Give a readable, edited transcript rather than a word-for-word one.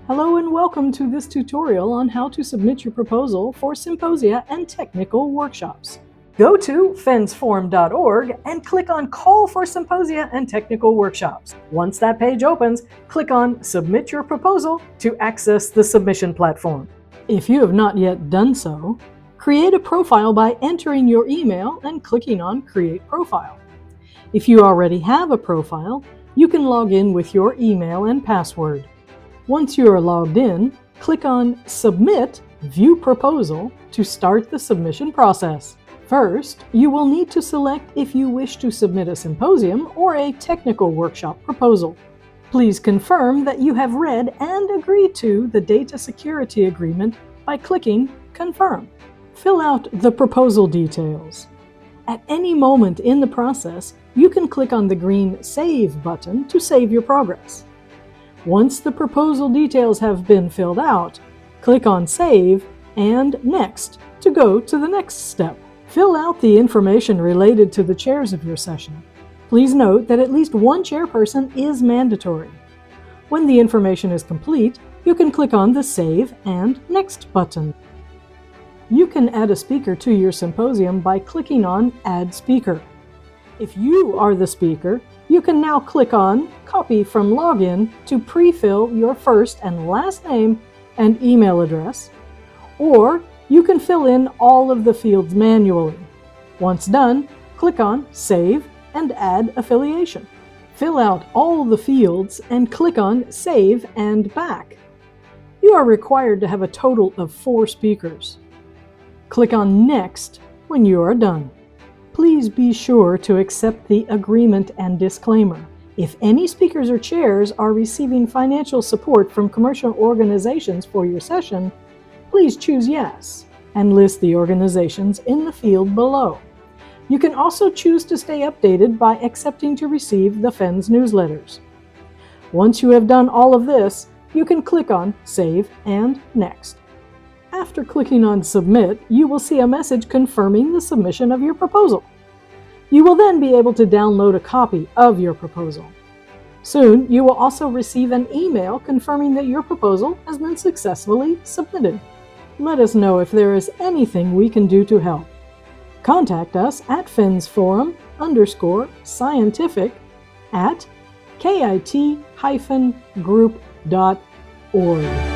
Hello and welcome to this tutorial on how to submit your proposal for symposia and technical workshops. Go to fensforum.org and click on Call for Symposia and Technical Workshops. Once that page opens, click on Submit Your Proposal to access the submission platform. If you have not yet done so, create a profile by entering your email and clicking on Create Profile. If you already have a profile, you can log in with your email and password. Once you are logged in, click on Submit View Proposal to start the submission process. First, you will need to select if you wish to submit a symposium or a technical workshop proposal. Please confirm that you have read and agreed to the Data Security Agreement by clicking Confirm. Fill out the proposal details. At any moment in the process, you can click on the green Save button to save your progress. Once the proposal details have been filled out, click on Save and Next to go to the next step. Fill out the information related to the chairs of your session. Please note that at least one chairperson is mandatory. When the information is complete, you can click on the Save and Next button. You can add a speaker to your symposium by clicking on Add Speaker. If you are the speaker, you can now click on Copy from Login to pre-fill your first and last name and email address, or you can fill in all of the fields manually. Once done, click on Save and Add Affiliation. Fill out all the fields and click on Save and Back. You are required to have a total of 4 speakers. Click on Next when you are done. Please be sure to accept the agreement and disclaimer. If any speakers or chairs are receiving financial support from commercial organizations for your session, please choose Yes and list the organizations in the field below. You can also choose to stay updated by accepting to receive the FENS newsletters. Once you have done all of this, you can click on Save and Next. After clicking on Submit, you will see a message confirming the submission of your proposal. You will then be able to download a copy of your proposal. Soon, you will also receive an email confirming that your proposal has been successfully submitted. Let us know if there is anything we can do to help. Contact us at fensforum_scientific@kit-group.org.